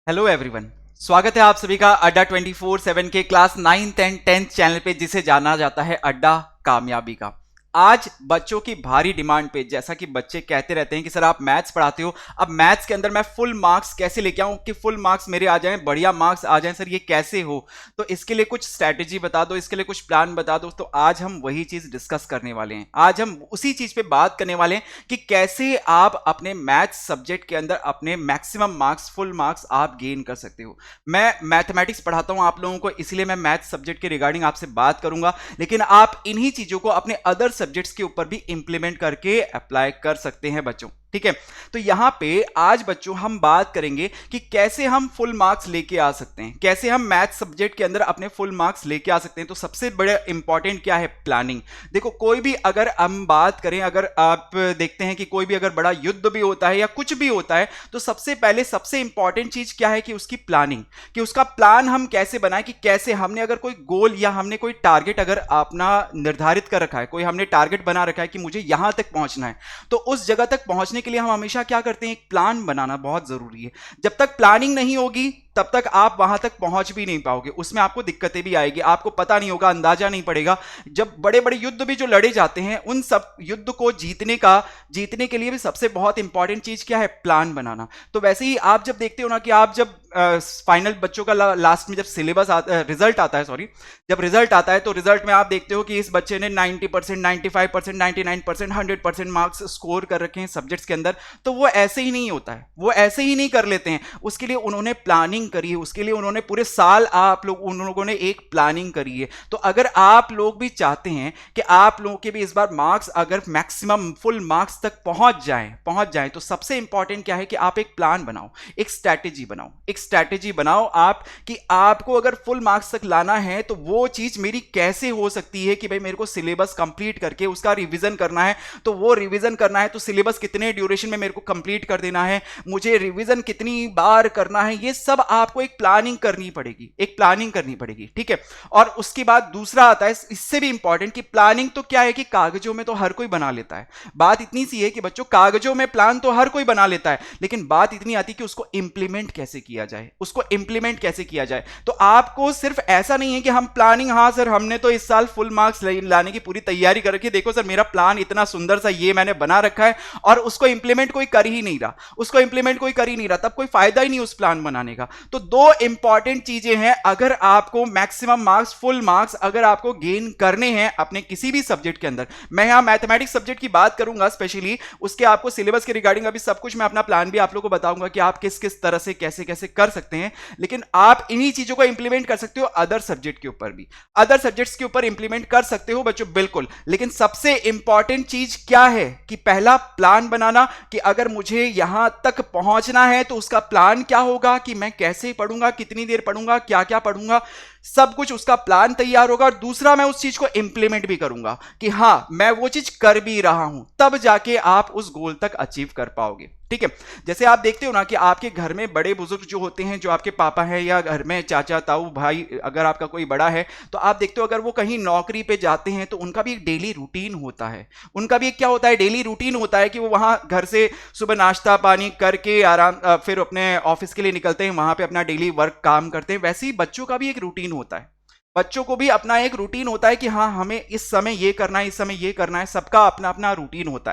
Hello everyone. स्वागत है आप सभी का अड्डा 24/7 के class 9th and 10th channel पे, जिसे जाना जाता है अड्डा कामयाबी का। आज बच्चों की भारी डिमांड पे, जैसा कि बच्चे कहते रहते हैं कि सर आप मैथ्स पढ़ाते हो, अब मैथ्स के अंदर मैं फुल मार्क्स कैसे लेके आऊं कि फुल मार्क्स मेरे आ जाएं, बढ़िया मार्क्स आ जाएं, सर ये कैसे हो? तो इसके लिए कुछ स्ट्रैटेजी बता दो, इसके लिए कुछ प्लान बता दो। तो आज हम वही चीज डिस्कस करने वाले हैं। आज हम उसी चीज पे बात करने वाले हैं कि कैसे आप अपने मैथ्स सब्जेक्ट के अंदर अपने मैक्सिमम मार्क्स, फुल मार्क्स आप गेन कर सकते हो। मैं मैथमेटिक्स पढ़ाता हूं आप लोगों को, इसलिए मैं मैथ्स सब्जेक्ट के रिगार्डिंग आपसे बात करूंगा, लेकिन आप इन्हीं चीजों को अपने अदर सब्जेक्ट्स के ऊपर भी इंप्लीमेंट करके अप्लाई कर सकते हैं बच्चों। ठीक है, तो यहां पे आज बच्चों हम बात करेंगे कि कैसे हम फुल मार्क्स लेके आ सकते हैं, कैसे हम मैथ सब्जेक्ट के अंदर अपने फुल मार्क्स लेके आ सकते हैं। तो सबसे बड़ा इंपॉर्टेंट क्या है? प्लानिंग। देखो, कोई भी अगर हम बात करें, अगर आप देखते हैं कि कोई भी अगर बड़ा युद्ध भी होता है या कुछ भी होता है, तो सबसे पहले सबसे इंपॉर्टेंट चीज क्या है कि उसकी प्लानिंग, कि उसका प्लान हम कैसे बनाएं, कि कैसे हमने अगर कोई गोल या हमने कोई टारगेट अगर अपना निर्धारित कर रखा है, कोई हमने टारगेट बना रखा है कि मुझे यहां तक पहुंचना है, तो उस जगह तक पहुंचने के लिए हम हमेशा क्या करते हैं? एक प्लान बनाना बहुत जरूरी है। जब तक प्लानिंग नहीं होगी तब तक आप वहां तक पहुंच भी नहीं पाओगे, उसमें आपको दिक्कतें भी आएगी, आपको पता नहीं होगा, अंदाजा नहीं पड़ेगा। जब बड़े बड़े युद्ध भी जो लड़े जाते हैं, उन सब युद्ध को जीतने के लिए भी सबसे बहुत इंपॉर्टेंट चीज क्या है? प्लान बनाना। तो वैसे ही आप जब देखते हो ना कि आप जब फाइनल बच्चों का लास्ट में जब सिलेबस रिजल्ट आता है, सॉरी, जब रिजल्ट आता है, तो रिजल्ट में आप देखते हो कि इस बच्चे ने 90%, 95%, 99%, 100% मार्क्स स्कोर कर रखे हैं सब्जेक्ट्स के अंदर। तो वो ऐसे ही नहीं होता है, वो ऐसे ही नहीं कर लेते हैं। उसके लिए उन्होंने प्लानिंग करी है, उसके लिए उन्होंने पूरे साल उन लोगों ने एक प्लानिंग करी है। तो अगर आप लोग भी चाहते हैं कि आप लोगों के भी इस बार मार्क्स अगर मैक्सिमम फुल मार्क्स तक पहुंच जाएं, तो सबसे इंपॉर्टेंट क्या है कि आप एक प्लान बनाओ, एक स्ट्रैटेजी बनाओ आप, कि आपको अगर फुल मार्क्स तक लाना है तो वो चीज मेरी कैसे हो सकती है कि भाई मेरे को सिलेबस कंप्लीट करके उसका रिवीजन करना है। तो वो रिवीजन करना है तो सिलेबस कितने ड्यूरेशन में मेरे को कंप्लीट कर देना है, मुझे रिवीजन कितनी बार करना है, ये सब आपको एक प्लानिंग करनी पड़ेगी। ठीक है, और उसके बाद दूसरा आता है इससे भी इंपॉर्टेंट, कि प्लानिंग तो क्या है कि कागजों में तो हर कोई बना लेता है। बात इतनी सी है कि बच्चों, कागजों में प्लान तो हर कोई बना लेता है, लेकिन बात इतनी आती है कि उसको इंप्लीमेंट कैसे किया जाए। तो आपको सिर्फ ऐसा नहीं है कि हम प्लानिंग, हाँ सर हमने तो इस साल फुल मार्क्स लाने की पूरी तैयारी कर रखी है, देखो सर मेरा प्लान इतना सुंदर सा ये मैंने बना रखा है, और उसको इंप्लीमेंट कोई कर ही नहीं रहा, तब कोई फायदा ही नहीं उस प्लान बनाने का। तो दो इंपॉर्टेंट चीजें हैं, अगर आपको मैक्सिमम मार्क्स, फुल मार्क्स अगर आपको गेन करने हैं अपने किसी भी सब्जेक्ट के अंदर, मैं यहां मैथमेटिक्स सब्जेक्ट की बात करूंगा स्पेशली, उसके आपको सिलेबस के रिगार्डिंग अभी सब कुछ मैं अपना प्लान भी आप लोगों को बताऊंगा कि आप किस किस तरह से कैसे कैसे कर सकते हैं। लेकिन आप इन्हीं चीजों को इंप्लीमेंट कर सकते हो अदर सब्जेक्ट के ऊपर भी, अदर सब्जेक्ट्स के ऊपर इंप्लीमेंट कर सकते हो बच्चों, बिल्कुल। लेकिन सबसे इंपॉर्टेंट चीज क्या है कि पहला प्लान बनाना, कि अगर मुझे यहां तक पहुंचना है तो उसका प्लान क्या होगा, कि मैं कैसे पढ़ूंगा, कितनी देर पढ़ूंगा, क्या क्या पढ़ूंगा, सब कुछ उसका प्लान तैयार होगा। और दूसरा, मैं उस चीज को इंप्लीमेंट भी करूंगा कि हां मैं वो चीज कर भी रहा हूं, तब जाके आप उस गोल तक अचीव कर पाओगे। ठीक है, जैसे आप देखते हो ना कि आपके घर में बड़े बुजुर्ग जो होते हैं, जो आपके पापा हैं या घर में चाचा ताऊ भाई, अगर आपका कोई बड़ा है, तो आप देखते हो अगर वो कहीं नौकरी पे जाते हैं तो उनका भी एक डेली रूटीन होता है, डेली रूटीन होता है कि वो वहां घर से सुबह नाश्ता पानी करके आराम फिर अपने ऑफिस के लिए निकलते हैं, वहां पे अपना डेली वर्क काम करते हैं। वैसे ही बच्चों का भी एक रूटीन होता है, बच्चों को भी अपना एक रूटीन होता है कि हाँ हमें इस समय ये करना है, इस समय ये करना है, सबका अपना अपना रूटीन होता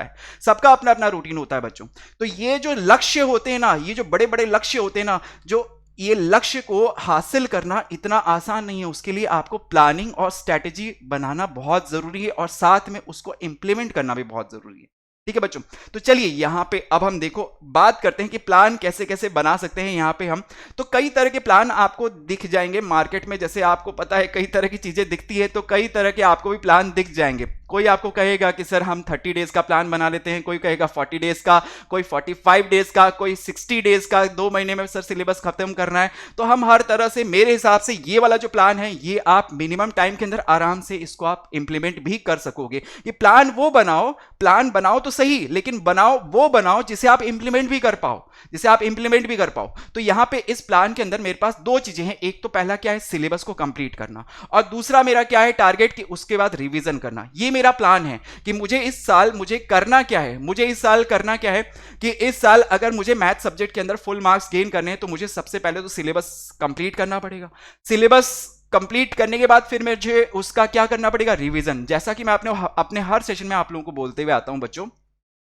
है बच्चों। तो ये जो लक्ष्य होते हैं ना, ये जो बड़े बड़े लक्ष्य होते हैं ना, जो ये लक्ष्य को हासिल करना इतना आसान नहीं है, उसके लिए आपको प्लानिंग और स्ट्रैटेजी बनाना बहुत जरूरी है, और साथ में उसको इंप्लीमेंट करना भी बहुत जरूरी है। ठीक है बच्चों, तो चलिए यहां पे अब हम देखो बात करते हैं कि प्लान कैसे कैसे बना सकते हैं। यहां पे हम तो कई तरह के प्लान आपको दिख जाएंगे मार्केट में, जैसे आपको पता है कई तरह की चीजें दिखती है, तो कई तरह के आपको भी प्लान दिख जाएंगे। कोई आपको कहेगा कि सर हम 30 डेज का प्लान बना लेते हैं, कोई कहेगा 40 डेज का, कोई 45 डेज का, कोई 60 डेज का, 2 महीने में सर सिलेबस खत्म करना है। तो हम हर तरह से, मेरे हिसाब से ये वाला जो प्लान है, ये आप मिनिमम टाइम के अंदर आराम से इसको आप इंप्लीमेंट भी कर सकोगे। ये प्लान बनाओ तो सही, लेकिन वो बनाओ जिसे आप इंप्लीमेंट भी कर पाओ। तो यहां पे इस प्लान के अंदर मेरे पास दो चीजें हैं, एक तो पहला क्या है, सिलेबस को कंप्लीट करना, और दूसरा मेरा क्या है, टारगेट, कि उसके बाद रिवीजन करना। ये मेरा प्लान है कि मुझे इस साल मुझे करना क्या है, मुझे इस साल करना क्या है कि इस साल अगर मुझे मैथ सब्जेक्ट के अंदर फुल मार्क्स गेन करने हैं तो मुझे सबसे पहले तो सिलेबस कंप्लीट करना पड़ेगा। सिलेबस कंप्लीट करने के बाद फिर मुझे उसका क्या करना पड़ेगा, रिवीजन। जैसा कि मैं अपने हर सेशन में आप लोगों को बोलते हुए आता हूं बच्चों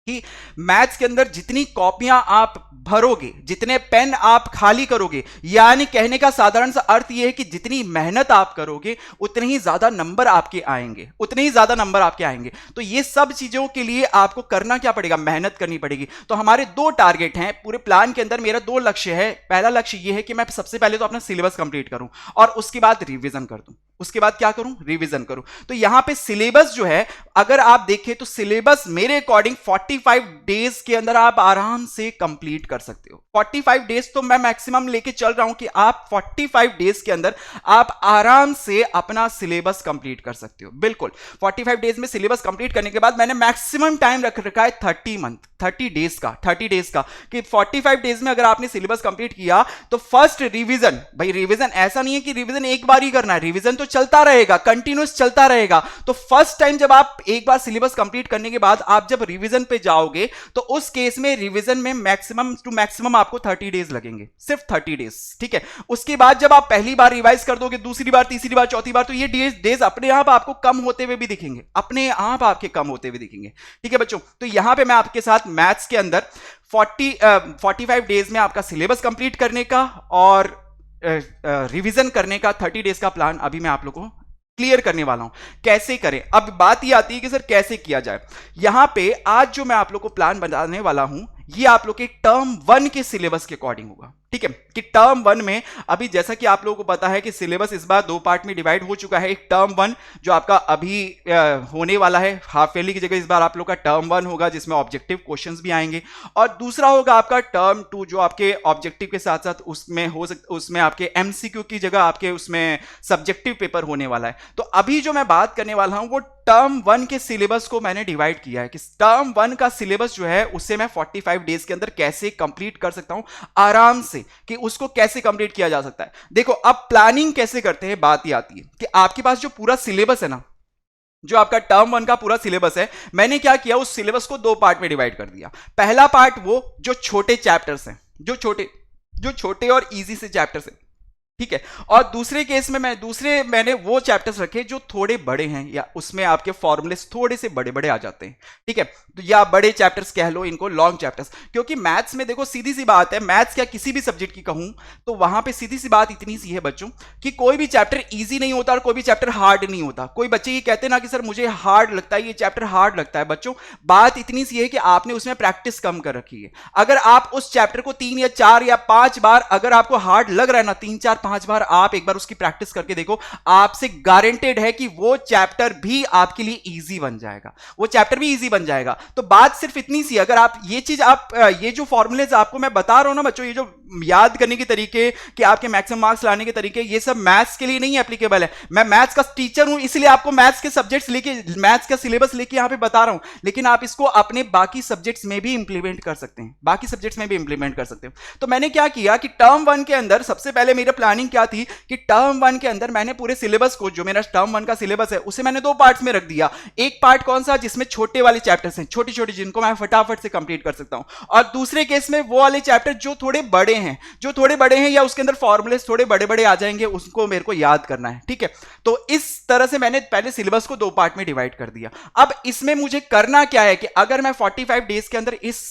कि मैथ्स के अंदर जितनी कॉपियां आप भरोगे, जितने पेन आप खाली करोगे, यानी कहने का साधारण सा अर्थ यह है कि जितनी मेहनत आप करोगे उतने ही ज्यादा नंबर आपके आएंगे, उतने ही ज्यादा नंबर आपके आएंगे। तो ये सब चीजों के लिए आपको करना क्या पड़ेगा, मेहनत करनी पड़ेगी। तो हमारे दो टारगेट हैं पूरे प्लान के अंदर, मेरा दो लक्ष्य है। पहला लक्ष्य यह है कि मैं सबसे पहले तो अपना सिलेबस कंप्लीट करूं और उसके बाद रिवीजन कर दूं। उसके बाद क्या करूं, रिवीजन करूं। तो यहां पे सिलेबस जो है अगर आप देखें तो सिलेबस मेरे अकॉर्डिंग 45 डेज के अंदर आप आराम से कंप्लीट कर सकते हो। 45 डेज तो मैं मैक्सिमम लेके चल रहा हूं कि आप 45 डेज के अंदर आप आराम से अपना सिलेबस कंप्लीट कर सकते हो। बिल्कुल 45 डेज में सिलेबस कंप्लीट करने के बाद मैंने मैक्सिमम टाइम रख रखा है 30 डेज का कि 45 डेज में अगर आपने सिलेबस कंप्लीट किया तो फर्स्ट रिवीजन, भाई रिवीजन ऐसा नहीं है कि रिवीजन एक बार ही करना है, रिवीजन तो चलता रहेगा, कंटिन्यूस चलता रहेगा। तो फर्स्ट टाइम जब आप एक बार सिलेबस कंप्लीट करने के बाद आप जब रिवीजन पे जाओगे तो उस केस में रिवीजन में मैक्सिमम टू मैक्सिमम आपको 30 डेज लगेंगे, सिर्फ 30 डेज, ठीक है। उसके बाद जब आप पहली बार रिवाइज कर दोगे, दूसरी बार, तीसरी बार, चौथी बार, तो ये डेज अपने आप आपको कम होते हुए भी दिखेंगे, अपने आप आपके कम होते हुए दिखेंगे, ठीक है बच्चों। तो यहां पे मैं आपके साथ मैथ्स के अंदर 45 डेज में आपका सिलेबस कंप्लीट करने का और रिवीजन करने का 30 डेज का प्लान अभी मैं आप लोगों को क्लियर करने वाला हूं। कैसे करें, अब बात ये आती है कि सर कैसे किया जाए। यहां पे आज जो मैं आप लोग को प्लान बताने वाला हूं ये आप लोग के टर्म 1 के सिलेबस के अकॉर्डिंग होगा, ठीक है। कि टर्म 1 में अभी जैसा कि आप लोगों को पता है कि सिलेबस इस बार दो पार्ट में डिवाइड हो चुका है। एक टर्म 1 जो आपका अभी होने वाला है, हाफ ईयरली की जगह इस बार आप लोग का टर्म 1 होगा जिसमें ऑब्जेक्टिव क्वेश्चंस भी आएंगे, और दूसरा होगा आपका टर्म 2 जो आपके ऑब्जेक्टिव के साथ साथ उसमें आपके एमसीक्यू की जगह आपके उसमें सब्जेक्टिव पेपर होने वाला है। तो अभी जो मैं बात करने वाला हूं वो टर्म 1 के सिलेबस को मैंने डिवाइड किया है कि टर्म 1 का सिलेबस जो है उससे मैं 45 डेज के अंदर कैसे कंप्लीट कर सकता हूं आराम से, कि उसको कैसे कंप्लीट किया जा सकता है। देखो अब प्लानिंग कैसे करते हैं, बात ही आती है कि आपके पास जो पूरा सिलेबस है ना, जो आपका टर्म 1 का पूरा सिलेबस है, मैंने क्या किया उस सिलेबस को दो पार्ट में डिवाइड कर दिया। पहला पार्ट वो जो छोटे चैप्टर्स हैं, जो छोटे और इजी से चैप्टर्स हैं, ठीक है। और दूसरे केस में मैंने वो चैप्टर्स रखे जो थोड़े बड़े हैं या उसमें आपके फॉर्मूलेस थोड़े से बड़े बड़े आ जाते हैं, ठीक है। तो या बड़े चैप्टर्स कह लो इनको, लॉन्ग चैप्टर्स, क्योंकि मैथ्स में देखो सीधी सी बात है, मैथ्स क्या किसी भी सब्जेक्ट की कहूं तो वहां पे सीधी सी बात इतनी सी है बच्चों कि कोई भी चैप्टर इजी नहीं होता और कोई भी चैप्टर हार्ड नहीं होता। कोई बच्चे ये कहते हैं ना कि सर मुझे हार्ड लगता है, ये चैप्टर हार्ड लगता है। बच्चों बात इतनी सी है कि आपने उसमें प्रैक्टिस कम कर रखी है। अगर आप उस चैप्टर को 3 या 4 या 5 बार अगर आपको हार्ड लग रहा है ना, 3 4 5 बार आप एक बार उसकी प्रैक्टिस करके देखो, आपसे गारंटेड है कि वो चैप्टर भी आपके लिए इजी बन जाएगा, वो चैप्टर भी इजी बन जाएगा। तो बात सिर्फ इतनी सी, अगर आप ये चीज ये जो फॉर्मूलेज आपको मैं बता रहा हूं ना बच्चों, ये जो याद करने के तरीके कि आपके मैक्सिमम मार्क्स लाने के तरीके, ये सब मैथ्स के लिए नहीं एप्लीकेबल है। मैं मैथ्स का टीचर हूं इसलिए आपको मैथ्स के सब्जेक्ट्स लेके, मैथ्स का सिलेबस लेके यहां पे बता रहा हूं, लेकिन आप इसको अपने बाकी सब्जेक्ट्स में भी इंप्लीमेंट कर सकते हैं, बाकी सब्जेक्ट्स में भी इंप्लीमेंट कर सकते हो। तो मैंने क्या किया कि टर्म 1 के अंदर सबसे पहले मेरा प्लानिंग क्या थी कि टर्म 1 के अंदर मैंने पूरे सिलेबस को, जो मेरा टर्म 1 का सिलेबस है उसे मैंने दो पार्ट्स में रख दिया। एक पार्ट कौन सा, जिसमें छोटे वाले चैप्टर्स हैं, छोटे छोटे, जिनको मैं फटाफट से कंप्लीट कर सकता हूं, और दूसरे केस में वो वाले चैप्टर जो थोड़े बड़े हैं, या उसके अंदर फॉर्मूलेस थोड़े बड़े बड़े आ जाएंगे, उसको मेरे को याद करना है, ठीक है। तो इस तरह से मैंने पहले सिलेबस को दो पार्ट में डिवाइड कर दिया। अब इसमें मुझे करना क्या है कि अगर मैं 45 डेज के अंदर इस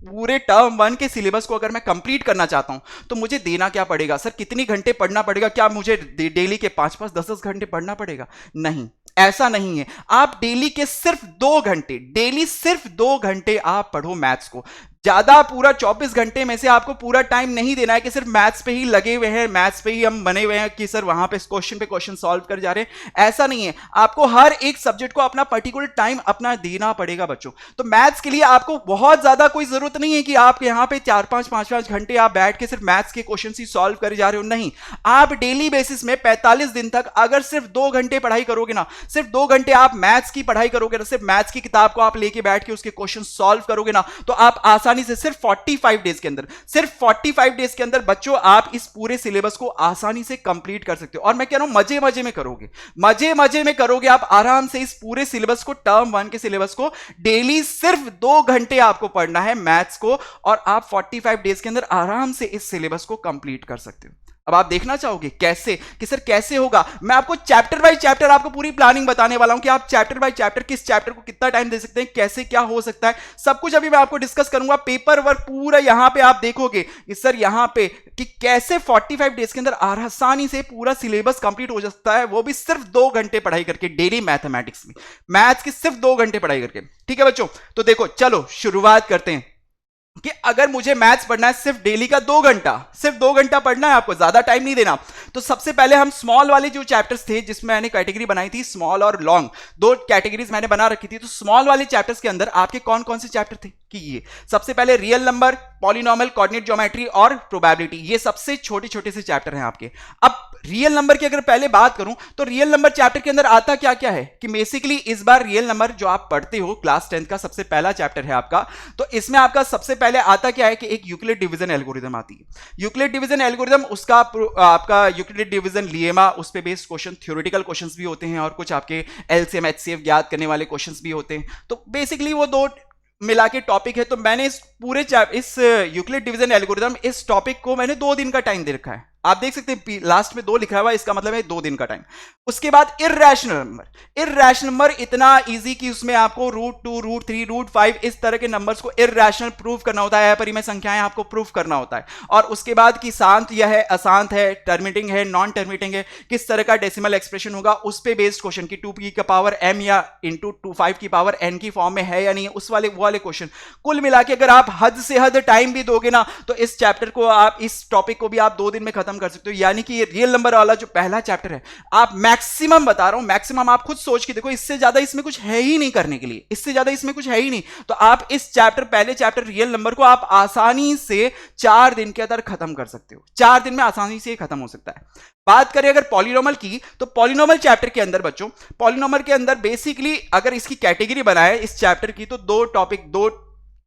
पूरे टर्म 1 के सिलेबस को अगर मैं कंप्लीट करना चाहता हूं तो मुझे देना क्या पड़ेगा, सर कितनी घंटे पढ़ना पड़ेगा, क्या मुझे डेली के 5-5 10-10 घंटे पढ़ना पड़ेगा? नहीं, ऐसा नहीं है। आप डेली के सिर्फ 2 घंटे, डेली सिर्फ 2 घंटे आप पढ़ो मैथ्स को। ज्यादा पूरा 24 घंटे में से आपको पूरा टाइम नहीं देना है कि सिर्फ मैथ्स पे ही लगे हुए हैं, मैथ्स पे ही हम बने हुए हैं कि सर वहां पे क्वेश्चन सॉल्व कर जा रहे हैं, ऐसा नहीं है। आपको हर एक सब्जेक्ट को अपना पर्टिकुलर टाइम अपना देना पड़ेगा बच्चों। तो मैथ्स के लिए आपको बहुत ज्यादा कोई जरूरत नहीं है कि आप यहां पे 4-5 5-5 घंटे आप बैठ के सिर्फ मैथ्स के क्वेश्चन ही सॉल्व कर जा रहे हो, नहीं। आप डेली बेसिस में 45 दिन तक अगर सिर्फ 2 घंटे पढ़ाई करोगे ना, सिर्फ 2 घंटे आप मैथ्स की पढ़ाई करोगे ना, सिर्फ मैथ्स की किताब को आप लेके बैठ के उसके क्वेश्चन सॉल्व करोगे ना, तो आप आसानी आसानी से सिर्फ 45 डेज के अंदर, सिर्फ 45 डेज के अंदर बच्चों आप इस पूरे सिलेबस को आसानी से कंप्लीट कर सकते हो। और मैं कह रहा हूं मजे मजे में करोगे, मजे मजे में करोगे आप आराम से इस पूरे सिलेबस को, टर्म 1 के सिलेबस को डेली सिर्फ 2 घंटे आपको पढ़ना है मैथ्स को, और आप 45 डेज के अंदर आराम से इस सिलेबस को कंप्लीट कर सकते हो। अब आप देखना चाहोगे कैसे, कि सर कैसे होगा, मैं आपको चैप्टर बाय चैप्टर आपको पूरी प्लानिंग बताने वाला हूं कि आप चैप्टर बाय चैप्टर किस चैप्टर को कितना टाइम दे सकते हैं, कैसे क्या हो सकता है, सब कुछ अभी मैं आपको डिस्कस करूंगा। पेपर वर्क पूरा यहां पे आप देखोगे कि सर यहां पे कि कैसे 45 डेज के अंदर आसानी से पूरा सिलेबस कंप्लीट हो सकता है, वो भी सिर्फ 2 घंटे पढ़ाई करके डेली मैथमेटिक्स में, मैथ्स की सिर्फ 2 घंटे पढ़ाई करके। ठीक है बच्चों, तो देखो चलो शुरुआत करते हैं कि अगर मुझे मैथ्स पढ़ना है सिर्फ डेली का 2 घंटा, सिर्फ 2 घंटा पढ़ना है, आपको ज्यादा टाइम नहीं देना, तो सबसे पहले हम स्मॉल वाले जो चैप्टर्स थे जिसमें मैंने कैटेगरी बनाई थी स्मॉल और लॉन्ग, 2 कैटेगरीज मैंने बना रखी थी। तो स्मॉल वाले चैप्टर्स के अंदर आपके कौन कौन से चैप्टर थे कि ये सबसे पहले real number, polynomial, coordinate geometry और प्रोबेबिलिटी, ये सबसे छोटे छोटे से चैप्टर हैं आपके। अब रियल नंबर की अगर पहले बात करूं तो रियल नंबर चैप्टर के अंदर आता क्या क्या है कि बेसिकली इस बार रियल नंबर जो आप पढ़ते हो क्लास 10 का सबसे पहला चैप्टर है आपका, तो इसमें आपका सबसे पहले आता क्या है कि एक यूक्लिड डिवीजन एल्गोरिथम आती है। यूक्लिड डिवीजन एल्गोरिथम, उसका आपका यूक्लिड डिवीजन लिएमा, उस पे बेस्ड क्वेश्चन, थ्योरेटिकल क्वेश्चंस भी होते हैं और कुछ आपके एलसीएम एचसीएफ ज्ञात करने वाले क्वेश्चंस भी होते हैं। तो बेसिकली वो 2 मिला के टॉपिक है। तो मैंने इस पूरे इस यूक्लिड डिवीजन एल्गोरिथम, इस टॉपिक को मैंने 2 दिन का टाइम दे रखा है। आप देख सकते हैं लास्ट में 2 लिखा हुआ है, इसका मतलब है 2 दिन का टाइम। उसके बाद इर्रेशनल नंबर, इर्रेशनल नंबर इतना इजी कि उसमें आपको √2, √3, √5 इस तरह के नंबर्स को इर्रेशनल प्रूव करना होता है, अपरिमेय संख्याएं आपको प्रूव करना होता है। और उसके बाद कि शांत यह है, अशांत है, टर्मिनेटिंग है, नॉन टर्मिनेटिंग है, किस तरह का डेसिमल एक्सप्रेशन होगा, उस पे बेस्ड क्वेश्चन की 2 की पावर m या इंटू 5 की पावर n की फॉर्म में है या नहीं, उस वाले वो वाले क्वेश्चन। कुल मिला के अगर आप हद से हद टाइम भी दोगे ना तो इस चैप्टर को आप, इस टॉपिक को भी आप 2 दिन में खत्म कर सकते हो। यानी कि ये रियल नंबर वाला जो पहला चैप्टर है, आप मैक्सिमम बता रहा हूं, मैक्सिमम आप खुद सोच के देखो, इससे ज्यादा इसमें कुछ है ही नहीं करने के लिए, इससे ज्यादा इसमें कुछ है ही नहीं। तो आप इस चैप्टर, पहले चैप्टर रियल नंबर को आप आसानी से 4 दिन के अंदर खत्म कर सकते हो, 4 दिन में आसानी से खत्म हो सकता है। बात करें अगर पॉलिनोमियल की, तो पॉलिनोमियल चैप्टर के अंदर बच्चों, पॉलिनोमियल के अंदर बेसिकली अगर इसकी कैटेगरी बनाए इस चैप्टर की, तो 2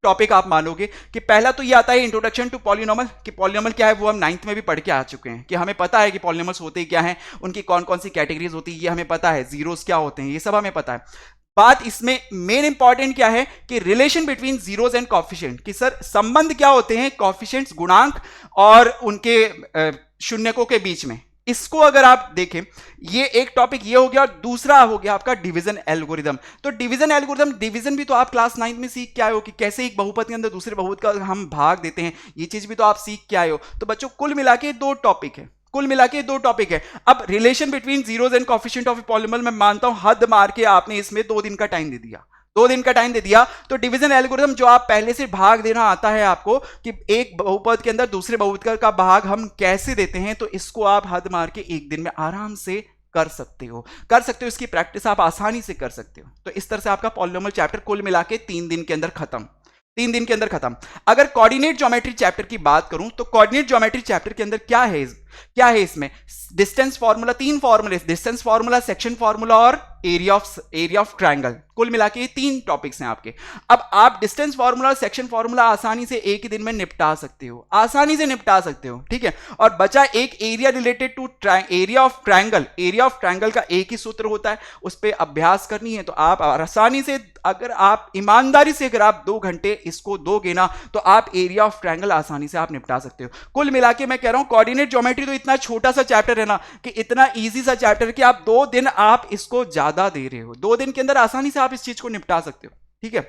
टॉपिक आप मानोगे कि पहला तो ये आता है इंट्रोडक्शन टू पॉलिनोमियल, कि पॉलिनोमियल क्या है वो हम 9th में भी पढ़ के आ चुके हैं, कि हमें पता है कि पॉलिनोमियल्स होते क्या हैं, उनकी कौन कौन सी कैटेगरीज होती है, ये हमें पता है, जीरोस क्या होते हैं, ये सब हमें पता है। बात इसमें मेन इंपॉर्टेंट क्या है कि relation between zeros and coefficient, कि सर संबंध क्या होते हैं कॉफिशिएंट्स, गुणांक और उनके शून्यकों के बीच में। इसको अगर आप देखें, ये एक टॉपिक ये हो गया, और दूसरा हो गया आपका डिवीजन एल्गोरिथम। तो डिवीजन एल्गोरिथम, डिवीजन भी तो आप क्लास 9 में सीख के आए हो कि कैसे एक बहुपद के अंदर दूसरे बहुपद का हम भाग देते हैं, ये चीज भी तो आप सीख के आए हो। तो बच्चों कुल मिला के 2 टॉपिक है, कुल मिला के 2 टॉपिक है। अब relation between zeros and coefficient of polynomial, मैं मानता हूं हद मार के आपने इसमें 2 दिन का टाइम दे दिया, 2 दिन का टाइम दे दिया। तो डिवीजन एल्गोरिथम जो आप पहले से भाग देना आता है आपको कि एक बहुपद के अंदर दूसरे बहुपद का भाग हम कैसे देते हैं, तो इसको आप हद मार के 1 दिन में आराम से कर सकते हो, इसकी प्रैक्टिस आप आसानी से कर सकते हो। तो इस तरह से आपका पॉलिनोमियल चैप्टर कुल मिला के 3 दिन के अंदर खत्म, 3 दिन के अंदर खत्म। अगर कोऑर्डिनेट ज्योमेट्री चैप्टर की बात करूं तो कोऑर्डिनेट ज्योमेट्री चैप्टर के अंदर क्या है इसमें डिस्टेंस फार्मूला, 3 फार्मूले, डिस्टेंस फार्मूला, सेक्शन फार्मूला और एरिया ऑफ ट्रायंगल, कुल मिला के 3 टॉपिक्स हैं आपके। अब आप डिस्टेंस फार्मूला और सेक्शन फार्मूला आसानी से एक ही दिन में निपटा सकते हो, आसानी से निपटा सकते हो, ठीक है। और बचा एक area related to area of triangle, area of triangle का एक ही सूत्र होता है, उस पर अभ्यास करनी है। तो आप आसानी से, अगर आप ईमानदारी से अगर आप 2 घंटे इसको दोगे ना तो आप एरिया ऑफ ट्रायंगल आसानी से आप निपटा सकते हो। कुल मिला के मैं कह रहा हूं कोऑर्डिनेट ज्योमेट्री तो इतना छोटा सा चैप्टर है ना, कि इतना इजी सा चैप्टर है कि आप 2 दिन आप इसको ज्यादा दे रहे हो, 2 दिन के अंदर आसानी से आप इस चीज को निपटा सकते हो, ठीक है।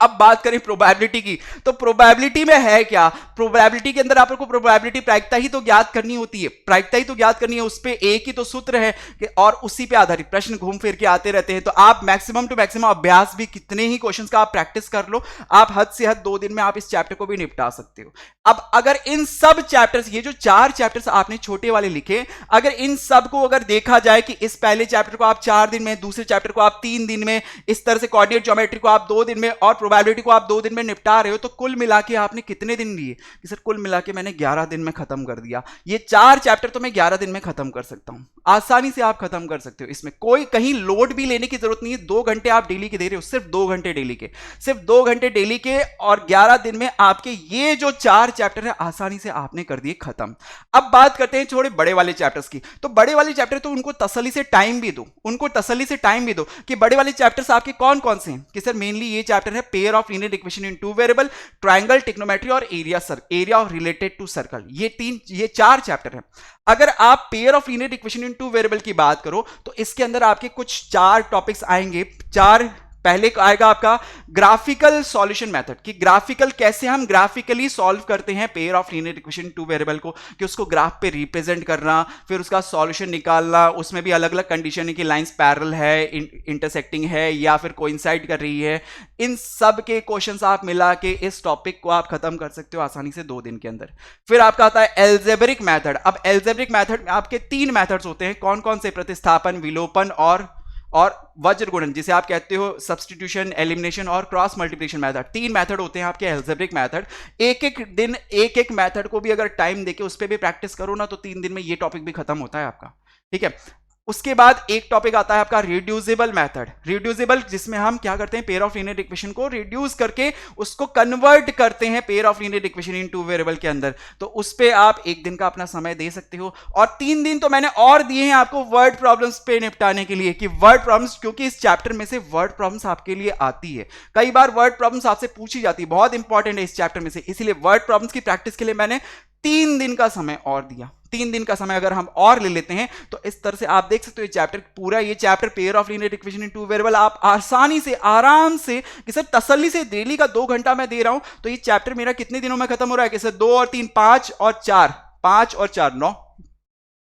अब बात करें प्रोबेबिलिटी की, तो प्रोबेबिलिटी में है क्या, प्रोबेबिलिटी के अंदर आपको प्रोबेबिलिटी प्रायिकता ही तो ज्ञात करनी होती है, प्रायिकता ही तो ज्ञात करनी है, उस पे एक ही तो सूत्र है और उसी पे आधारित प्रश्न घूम फिर के आते रहते हैं। तो आप मैक्सिमम टू मैक्सिमम अभ्यास भी, कितने ही क्वेश्चंस का आप प्रैक्टिस कर लो, आप हद से हद 2 दिन में आप इस चैप्टर को भी निपटा सकते हो। अब अगर इन सब चैप्टर्स, ये जो 4 चैप्टर्स आपने छोटे वाले लिखे, अगर इन सब को अगर देखा जाए कि इस पहले चैप्टर को आप 4 दिन में, दूसरे चैप्टर को आप 3 दिन में, इस तरह से कोऑर्डिनेट ज्योमेट्री को आप 2 दिन में और प्रोबेबिलिटी को आप 2 दिन में निपटा रहे हो तो कुल मिला के आपने कितने दिन लिए कि सर कुल मिला के मैंने 11 दिन में खत्म कर दिया। ये 4 चैप्टर तो मैं 11 दिन में खत्म कर सकता हूं, आसानी से आप खत्म कर सकते हो। इसमें कोई कहीं लोड भी लेने की जरूरत नहीं है। 2 घंटे आप डेली के दे रहे हो, सिर्फ 2 घंटे डेली के, सिर्फ 2 घंटे डेली के, और 11 दिन में आपके ये जो 4 चैप्टर है आसानी से आपने कर दिए खत्म। अब बात करते हैं थोड़े बड़े वाले चैप्टर्स की। तो बड़े वाले चैप्टर तो उनको तसल्ली से टाइम भी दो, उनको तसल्ली से टाइम भी दो कि बड़े वाले चैप्टर्स आपके कौन कौन से हैं। कि सर मेनली ये चैप्टर है pair of linear equation in two variable, triangle, trigonometry और area of related to circle. ये 4 चैप्टर हैं। अगर आप pair of linear equation in two variable की बात करो तो इसके अंदर आपके कुछ 4 टॉपिक्स आएंगे। पहले आएगा आपका ग्राफिकल सॉल्यूशन मेथड, कि ग्राफिकल कैसे हम ग्राफिकली सॉल्व करते हैं pair of linear equation two variable को, कि उसको ग्राफ पे रिप्रेजेंट करना, फिर उसका सॉल्यूशन निकालना। उसमें भी अलग अलग कंडीशन है कि लाइंस पैरेलल है, इंटरसेक्टिंग है या फिर कोइंसाइड कर रही है। इन सब के क्वेश्चंस आप मिला के इस टॉपिक को आप खत्म कर सकते हो आसानी से 2 दिन के अंदर। फिर आपका आता है एल्जेब्रिक मेथड। अब एल्जेब्रिक मेथड में आपके 3 मेथड्स होते हैं। कौन कौन से? प्रतिस्थापन, विलोपन और वज्र गुणन, जिसे आप कहते हो सब्स्टिट्यूशन, एलिमिनेशन और क्रॉस मल्टीप्लिकेशन मेथड। 3 मेथड होते हैं आपके एल्जेब्रिक मेथड। एक एक दिन एक एक मेथड को भी अगर टाइम देके उस पर भी प्रैक्टिस करो ना तो 3 दिन में ये टॉपिक भी खत्म होता है आपका, ठीक है। उसके बाद एक टॉपिक आता है आपका रिड्यूसिबल मेथड। रिड्यूसिबल, जिसमें हम क्या करते हैं, पेयर ऑफ लीनियर इक्वेशन को रिड्यूस करके उसको कन्वर्ट करते हैं pair of linear equation in two variable के अंदर। तो उस पे आप 1 दिन का अपना समय दे सकते हो। और 3 दिन तो मैंने और दिए हैं आपको वर्ड प्रॉब्लम्स पे निपटाने के लिए, कि वर्ड प्रॉब्लम्स, क्योंकि इस चैप्टर में से वर्ड प्रॉब्लम्स आपके लिए आती है। कई बार वर्ड प्रॉब्लम्स आपसे पूछी जाती है, बहुत इंपॉर्टेंट है इस चैप्टर में से, इसलिए वर्ड प्रॉब्लम्स की प्रैक्टिस के लिए मैंने 3 दिन का समय और दिया। 3 दिन का समय अगर हम और ले लेते हैं तो इस तरह से आप देख सकते हो ये चैप्टर पूरा, ये chapter pair of linear equation in two variable आप आसानी से, आराम से, कि सर तसल्ली से डेली का 2 घंटा मैं दे रहा हूं तो ये चैप्टर मेरा कितने दिनों में खत्म हो रहा है? कि सर 2 और 3 5 और 4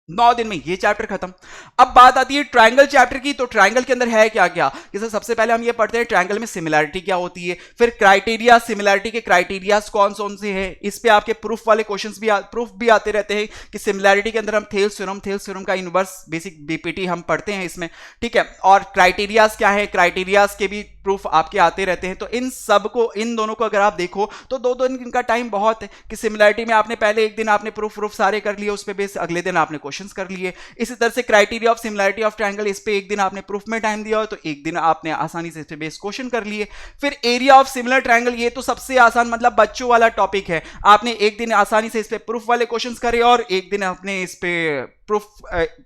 9 दिन में ये चैप्टर खत्म। अब बात आती है ट्रायंगल चैप्टर की। तो ट्रायंगल के अंदर है क्या क्या? कि सर सबसे पहले हम ये पढ़ते हैं ट्रायंगल में सिमिलैरिटी क्या होती है, फिर क्राइटेरिया, सिमिलैरिटी के क्राइटेरियाज कौन कौन से हैं। इस पे आपके प्रूफ वाले क्वेश्चंस भी प्रूफ भी आते रहते हैं कि सिमिलैरिटी के अंदर हम थेल्स थ्योरम का इनवर्स बेसिक बीपीटी हम पढ़ते हैं इसमें, ठीक है। और क्राइटेरियाज क्या है, क्राइटेरियाज के भी प्रूफ आपके आते रहते हैं। तो इन सब को, इन दोनों को अगर आप देखो तो 2 दिन का टाइम बहुत है। कि सिमिलैरिटी में आपने पहले 1 दिन आपने प्रूफ सारे कर लिए, उस पे बेस अगले दिन आपने क्वेश्चंस कर लिए। इसी तरह से criteria of similarity of triangle, इस पे 1 दिन आपने प्रूफ में टाइम दिया हो तो 1 दिन आपने आसानी से इस पे बेस क्वेश्चन कर लिए। फिर एरिया ऑफ सिमिलर ट्रायंगल, ये तो सबसे आसान, मतलब बच्चों वाला टॉपिक है। आपने 1 दिन आसानी से इस पे प्रूफ वाले क्वेश्चंस करे और 1 दिन आपने इस पे प्रूफ,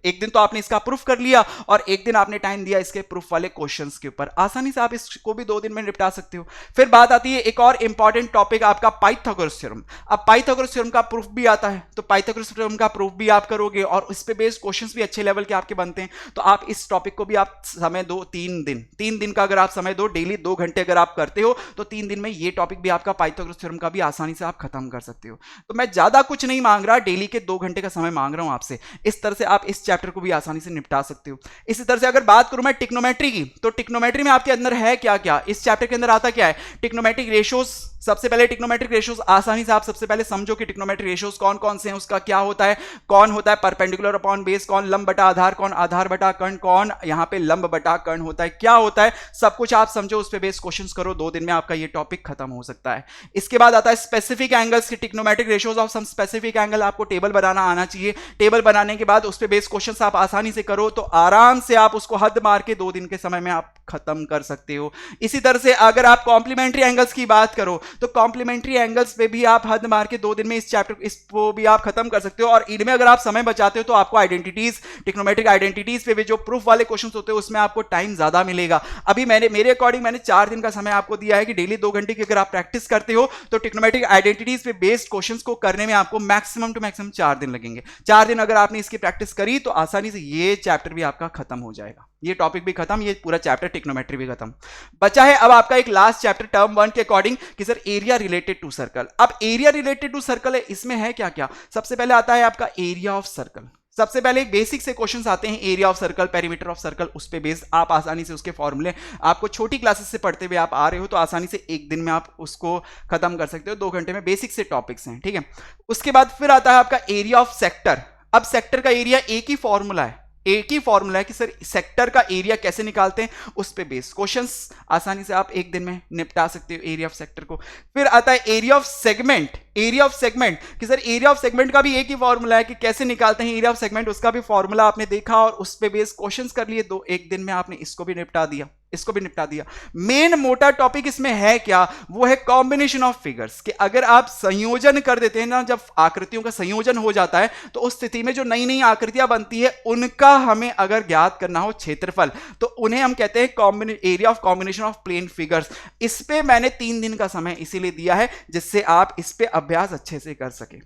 1 दिन तो आपने इसका प्रूफ कर लिया और 1 दिन आपने टाइम दिया इसके प्रूफ वाले क्वेश्चंस के ऊपर। आसानी से आप इसको भी 2 दिन में निपटा सकते हो। फिर बात आती है एक और इंपॉर्टेंट टॉपिक आपका पाइथागोरस थ्योरम। अब पाइथागोरस थ्योरम का प्रूफ भी आता है तो पाइथागोरस थ्योरम का प्रूफ भी आप करोगे और इस पे बेस्ड क्वेश्चंस भी अच्छे लेवल के आपके बनते हैं। तो आप इस टॉपिक को भी आप समय दो, 3 दिन का अगर आप समय दो, डेली 2 घंटे अगर आप करते हो तो 3 दिन में ये टॉपिक भी आपका पाइथागोरस थ्योरम का भी आसानी से आप खत्म कर सकते हो। तो मैं ज्यादा कुछ नहीं मांग रहा, डेली के 2 घंटे का समय मांग रहा हूं आपसे। इस तरह से आप इस चैप्टर को भी आसानी से निपटा सकते हो। इसी तरह से अगर बात करूं मैं ट्रिग्नोमेट्री की, तो ट्रिग्नोमेट्री में आपके अंदर है क्या क्या, इस चैप्टर के अंदर आता क्या है, ट्रिग्नोमेट्रिक रेशियोज। सबसे पहले ट्रिग्नोमेट्रिक रेशियोज आसानी से आप सबसे पहले समझो कि ट्रिग्नोमेट्रिक रेशियोज कौन कौन से हैं, उसका क्या होता है, कौन होता है परपेंडिकुलर अपॉन बेस, कौन लंब बटा आधार, कौन आधार बटा कर्ण, कौन यहां पे लंब बटा कर्ण होता है, क्या होता है, सब कुछ आप समझो, उस पे बेस क्वेश्चंस करो। 2 दिन में आपका ये टॉपिक खत्म हो सकता है। इसके बाद आता है स्पेसिफिक एंगल्स की, trigonometric ratios of some specific angle, आपको टेबल बनाना आना चाहिए। टेबल बनाने के बाद उस पे बेस क्वेश्चंस आप आसानी से करो तो आराम से आप उसको हद मार के 2 दिन के समय में आप खत्म कर सकते हो। इसी तरह से अगर आप कॉम्प्लीमेंट्री एंगल्स की बात करो तो कॉम्प्लीमेंट्री एंगल्स पे भी आप हद मार के 2 दिन में इस चैप्टर इसको भी आप खत्म कर सकते हो। और इनमें अगर आप समय बचाते हो तो आपको आइडेंटिटीज, ट्रिग्नोमेट्रिक आइडेंटिटीज पे भी जो प्रूफ वाले क्वेश्चंस होते हैं उसमें आपको टाइम ज्यादा मिलेगा। अभी मेरे अकॉर्डिंग मैंने 4 दिन का समय आपको दिया है कि डेली 2 घंटे की अगर आप प्रैक्टिस करते हो तो ट्रिग्नोमेट्रिक आइडेंटिटीज पे बेस्ड क्वेश्चंस को करने में आपको मैक्सिमम टू मैक्सिमम 4 दिन लगेंगे। 4 दिन अगर आपने इसकी प्रैक्टिस करी तो आसानी से ये चैप्टर भी आपका खत्म हो जाएगा, ये टॉपिक भी खत्म, ये पूरा चैप्टर ट्रिग्नोमेट्री भी खत्म। बचा है अब आपका एक लास्ट चैप्टर टर्म 1 के अकॉर्डिंग कि sir area related to circle. अब एरिया रिलेटेड टू सर्कल है, इसमें है क्या क्या, सबसे पहले आता है आपका एरिया ऑफ सर्कल। सबसे पहले एक बेसिक से क्वेश्चंस आते हैं, area of circle, perimeter of circle, उस पे बेस्ड आप आसानी से उसके फॉर्मूले आपको छोटी क्लासेस से पढ़ते हुए आप आ रहे हो तो आसानी से 1 दिन में आप उसको खत्म कर सकते हो। 2 घंटे में बेसिक से टॉपिक्स हैं, ठीक है। उसके बाद फिर आता है आपका एरिया ऑफ सेक्टर। अब सेक्टर का एरिया एक ही फॉर्मूला है, एक ही फॉर्मूला है कि सर सेक्टर का एरिया कैसे निकालते हैं, उस पे बेस क्वेश्चंस आसानी से आप एक दिन में निपटा सकते हो एरिया ऑफ सेक्टर को। फिर आता है area of segment. Area of segment कि सर एरिया ऑफ सेगमेंट का भी एक ही फॉर्मूला है कि कैसे निकालते हैं एरिया ऑफ सेगमेंट, उसका भी फॉर्मूला आपने देखा और उस पे बेस क्वेश्चंस कर लिए, दो एक दिन में आपने इसको भी निपटा दिया, इसको भी निपटा दिया। मेन मोटा टॉपिक इसमें है क्या, वो है कॉम्बिनेशन ऑफ फिगर्स, कि अगर आप संयोजन कर देते हैं ना, जब आकृतियों का संयोजन हो जाता है तो उस स्थिति में जो नई नई आकृतियां बनती है उनका हमें अगर ज्ञात करना हो क्षेत्रफल, तो उन्हें हम कहते हैं area of combination of plane figures. इस पे मैंने 3 दिन का समय इसीलिए दिया है जिससे आप इस पे अभ्यास अच्छे से कर सके,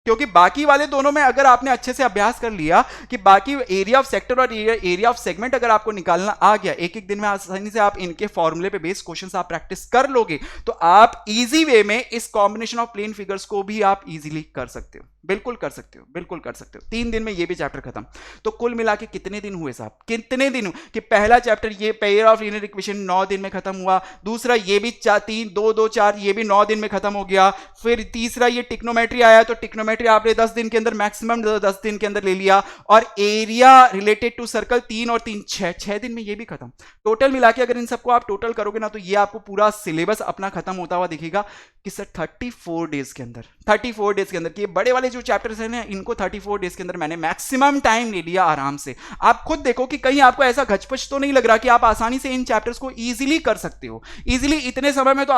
क्योंकि बाकी वाले दोनों में अगर आपने अच्छे से अभ्यास कर लिया कि बाकी एरिया ऑफ सेक्टर और एरिया ऑफ सेगमेंट अगर आपको निकालना आ गया, एक एक दिन में आसानी से आप इनके फॉर्मूले पे बेस्ड क्वेश्चंस आप प्रैक्टिस कर लोगे, तो आप इजी वे में इस कॉम्बिनेशन ऑफ प्लेन फिगर्स को भी आप इजीली कर सकते हो, बिल्कुल कर सकते हो, बिल्कुल कर सकते हो। 3 दिन में ये भी चैप्टर खत्म। तो कुल मिला के कितने दिन हुए साहब, कितने दिन कि पहला चैप्टर ये पेयर ऑफ लीनियर इक्वेशन 9 दिन में खत्म हुआ, दूसरा ये भी 3 2 2 4 ये भी 9 दिन में खत्म हो गया, फिर तीसरा ये टिक्नोमेट्री आया तो टिक्नोमेट्री आपने 10 दिन के अंदर, मैक्सिमम 10 दिन के अंदर ले लिया, और एरिया रिलेटेड टू सर्कल 3 और 3 6 दिन में ये भी खत्म। टोटल मिला के अगर इन सबको आप टोटल करोगे ना, तो ये आपको पूरा सिलेबस अपना खत्म होता हुआ दिखेगा कि सर 34 डेज के अंदर, 34 डेज के अंदर, कि बड़े वाले जो चैप्टर्स हैं ना इनको 34 डेज के अंदर मैंने मैक्सिमम टाइम ले लिया आराम से। आप खुद देखो कि कहीं आपको ऐसा घचपच तो नहीं लग रहा कि आप आसानी से इन चैप्टर्स को इजीली कर सकते हो, इजीली इतने समय में तो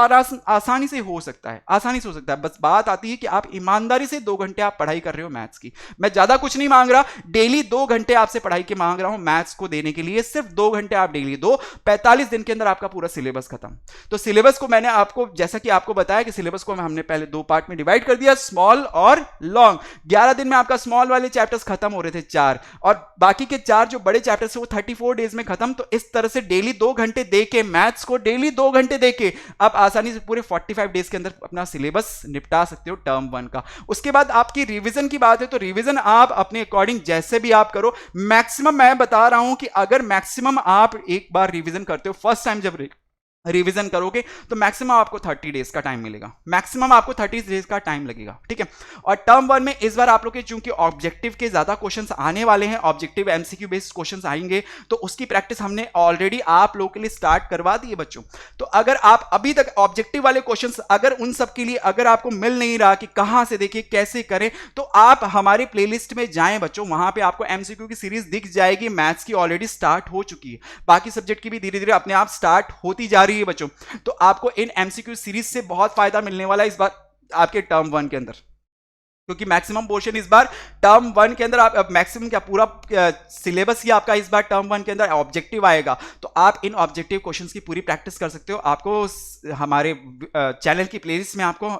आसानी से हो सकता है, आसानी से हो सकता है। बस बात आती है कि आप ईमानदारी से 2 घंटे आप पढ़ाई कर रहे हो मैथ्स की। मैं ज्यादा कुछ नहीं मांग रहा, डेली 2 घंटे आपसे पढ़ाई के मांग रहा हूं मैथ्स को देने के लिए, सिर्फ 2 घंटे आप डेली दो, 45 दिन के अंदर आपका पूरा सिलेबस खत्म। तो सिलेबस को मैंने आपको, जैसा कि आपको बताया कि सिलेबस को हमने पहले 2 पार्ट में डिवाइड कर दिया, स्मॉल और लॉन्ग। 11 दिन में आपका स्मॉल वाले चैप्टर्स खत्म हो रहे थे 4, और बाकी के 4 जो बड़े चैप्टर्स है वो 34 डेज में खत्म। तो इस तरह से डेली 2 घंटे देके, मैथ्स को डेली 2 घंटे देके आप आसानी से पूरे 45 डेज के अंदर अपना सिलेबस निपटा सकते हो टर्म 1 का। उसके बाद आपकी रिवीजन की बात है, तो रिवीजन आप अपने अकॉर्डिंग जैसे भी आप करो, मैक्सिमम मैं बता रहा हूं कि अगर मैक्सिमम आप एक बार रिवीजन करते हो, फर्स्ट टाइम जब रिवीजन करोगे तो मैक्सिमम आपको 30 डेज का टाइम मिलेगा, मैक्सिमम आपको 30 डेज का टाइम लगेगा, ठीक है। और टर्म 1 में इस बार आप लोग के चूंकि ऑब्जेक्टिव के ज्यादा क्वेश्चंस आने वाले हैं, ऑब्जेक्टिव एमसीक्यू बेस्ड क्वेश्चंस आएंगे, तो उसकी प्रैक्टिस हमने ऑलरेडी आप लोगों के लिए स्टार्ट करवा दी है बच्चों। तो अगर आप अभी तक ऑब्जेक्टिव वाले क्वेश्चंस, अगर उन सब के लिए अगर आपको मिल नहीं रहा कि कहां से देखिए कैसे करें, तो आप हमारे प्लेलिस्ट में जाएं बच्चों, वहां पे आपको एमसीक्यू की सीरीज दिख जाएगी। मैथ्स की ऑलरेडी स्टार्ट हो चुकी है, बाकी सब्जेक्ट की भी धीरे धीरे अपने आप स्टार्ट होती जा रही है बच्चों। तो आपको इन एमसीक्यू सीरीज से बहुत फायदा मिलने वाला है इस बार आपके टर्म 1 के अंदर, क्योंकि मैक्सिमम पोर्शन इस बार टर्म 1 के अंदर, आप मैक्सिमम क्या पूरा सिलेबस ही आपका इस बार टर्म 1 के अंदर ऑब्जेक्टिव आएगा। तो आप इन ऑब्जेक्टिव क्वेश्चंस की पूरी प्रैक्टिस कर सकते हो। आपको हमारे चैनल की प्लेलिस्ट में आपको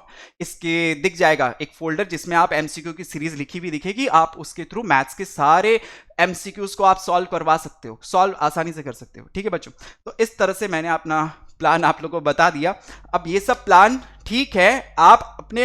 इसके दिख जाएगा एक फोल्डर जिसमें आप एमसीक्यू की सीरीज लिखी हुई दिखेगी, आप उसके थ्रू मैथ्स के सारे एमसीक्यूज को आप सॉल्व करवा सकते हो, सॉल्व आसानी से कर सकते हो, ठीक है बच्चों। तो इस तरह से मैंने अपना प्लान आप लोगों को बता दिया। अब ये सब प्लान ठीक है, आप अपने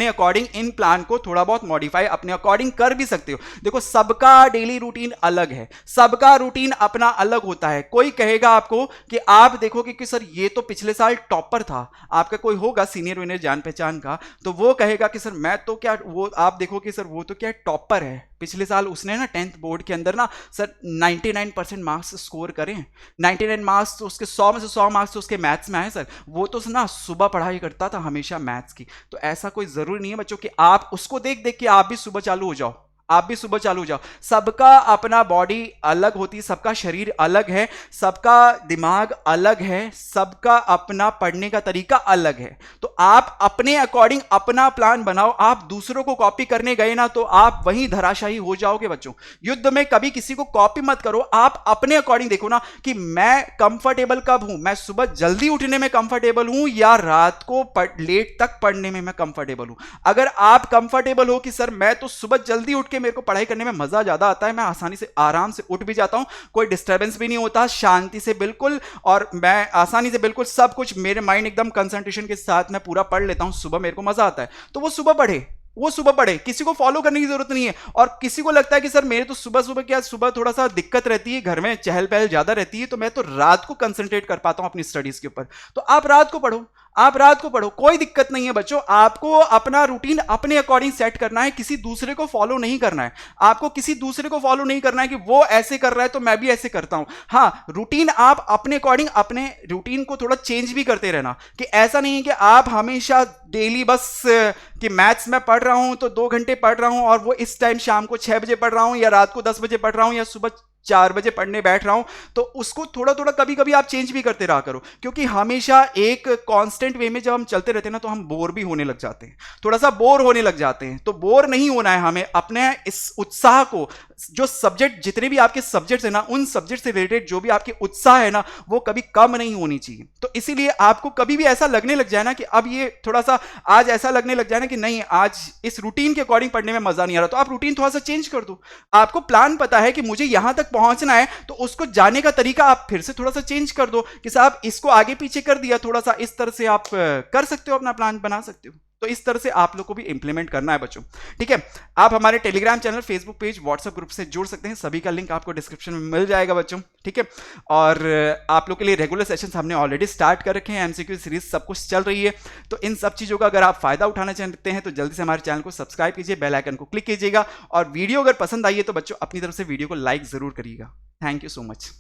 अकॉर्डिंग इन प्लान को थोड़ा बहुत मॉडिफाई अपने अकॉर्डिंग कर भी सकते हो। देखो सबका डेली रूटीन अलग है, सबका रूटीन अपना अलग होता है। कोई कहेगा आपको कि आप देखोगे कि सर ये तो पिछले साल टॉपर था, आपका कोई होगा सीनियर विनियर जान पहचान का, तो वो कहेगा कि सर मैं तो क्या, वो आप देखो कि सर वो तो क्या टॉपर है, पिछले साल उसने ना 10th बोर्ड के अंदर ना सर 99% मार्क्स स्कोर करें, 99 मार्क्स तो उसके 100 में से 100 मार्क्स तो उसके मैथ्स में आए सर, वो तो ना सुबह पढ़ाई करता था हमेशा मैथ्स की। तो ऐसा कोई जरूरी नहीं है बच्चों कि आप उसको देख देख के आप भी सुबह चालू हो जाओ, आप भी सुबह चालू हो जाओ। सबका अपना बॉडी अलग होती है, सबका शरीर अलग है, सबका दिमाग अलग है, सबका अपना पढ़ने का तरीका अलग है। तो आप अपने अकॉर्डिंग अपना प्लान बनाओ। आप दूसरों को कॉपी करने गए ना तो आप वहीं धराशायी हो जाओगे बच्चों। युद्ध में कभी किसी को कॉपी मत करो, आप अपने अकॉर्डिंग देखो ना कि मैं कंफर्टेबल कब हूं, मैं सुबह जल्दी उठने में कंफर्टेबल हूं या रात को लेट तक पढ़ने में मैं कंफर्टेबल हूं। अगर आप कंफर्टेबल हो कि सर मैं तो सुबह जल्दी उठ मेरे को पढ़ाई करने में मजा ज्यादा आता है, मैं आसानी से आराम से उठ भी जाता हूं, कोई डिस्टरबेंस भी नहीं होता, शांति से बिल्कुल, और मैं आसानी से बिल्कुल सब कुछ मेरे माइंड एकदम कंसंट्रेशन के साथ मैं पूरा पढ़ लेता हूं, सुबह मेरे को मजा आता है, तो वो सुबह पढ़े, वो सुबह पढ़े, किसी को फॉलो करने की जरूरत नहीं है। और किसी को लगता है कि सर मेरे तो सुबह सुबह क्या, सुबह थोड़ा सा दिक्कत रहती है, घर में चहल पहल ज्यादा रहती है, तो मैं तो रात को कंसंट्रेट कर पाता हूं अपनी स्टडीज के ऊपर, तो आप रात को पढ़ो, आप रात को पढ़ो, कोई दिक्कत नहीं है बच्चों। आपको अपना रूटीन अपने अकॉर्डिंग सेट करना है, किसी दूसरे को फॉलो नहीं करना है। आपको किसी दूसरे को फॉलो नहीं करना है कि वो ऐसे कर रहा है तो मैं भी ऐसे करता हूं। हाँ, रूटीन आप अपने अकॉर्डिंग अपने रूटीन को थोड़ा चेंज भी करते रहना, कि ऐसा नहीं है कि आप हमेशा डेली बस कि मैथ्स में पढ़ रहा हूं तो 2 घंटे पढ़ रहा हूं और वो इस टाइम शाम को 6 बजे पढ़ रहा हूं या रात को 10 बजे पढ़ रहा हूं या सुबह 4 बजे पढ़ने बैठ रहा हूं। तो उसको थोड़ा थोड़ा कभी कभी आप चेंज भी करते रहा करो, क्योंकि हमेशा एक कांस्टेंट वे में जब हम चलते रहते हैं ना तो हम बोर भी होने लग जाते हैं, थोड़ा सा बोर होने लग जाते हैं। तो बोर नहीं होना है हमें, अपने इस उत्साह को, जो सब्जेक्ट जितने भी आपके सब्जेक्ट्स है ना, उन सब्जेक्ट से रिलेटेड जो भी आपकी उत्साह है ना, वो कभी कम नहीं होनी चाहिए। तो इसीलिए आपको कभी भी ऐसा लगने लग जाए ना कि अब ये थोड़ा सा आज ऐसा लगने लग जाए ना कि नहीं आज इस रूटीन के अकॉर्डिंग पढ़ने में मजा नहीं आ रहा, तो आप रूटीन थोड़ा सा चेंज कर दो। आपको प्लान पता है कि मुझे यहां तक पहुंचना है, तो उसको जाने का तरीका आप फिर से थोड़ा सा चेंज कर दो कि साहब इसको आगे पीछे कर दिया थोड़ा सा, इस तरह से आप कर सकते हो, अपना प्लान बना सकते हो। तो इस तरह से आप लोग को भी इंप्लीमेंट करना है बच्चों, ठीक है। आप हमारे Telegram channel, Facebook page, WhatsApp group से जुड़ सकते हैं, सभी का लिंक आपको डिस्क्रिप्शन में मिल जाएगा बच्चों, ठीक है। और आप लोग के लिए रेगुलर सेशंस हमने ऑलरेडी स्टार्ट कर रखे हैं, एमसीक्यू सीरीज सब कुछ चल रही है। तो इन सब चीज़ों का अगर आप फायदा उठाना चाहते हैं तो जल्दी से हमारे चैनल को सब्सक्राइब कीजिए, बेल आइकन को क्लिक कीजिएगा, और वीडियो अगर पसंद आई है तो बच्चों अपनी तरफ से वीडियो को लाइक जरूर करिएगा। Thank you so much.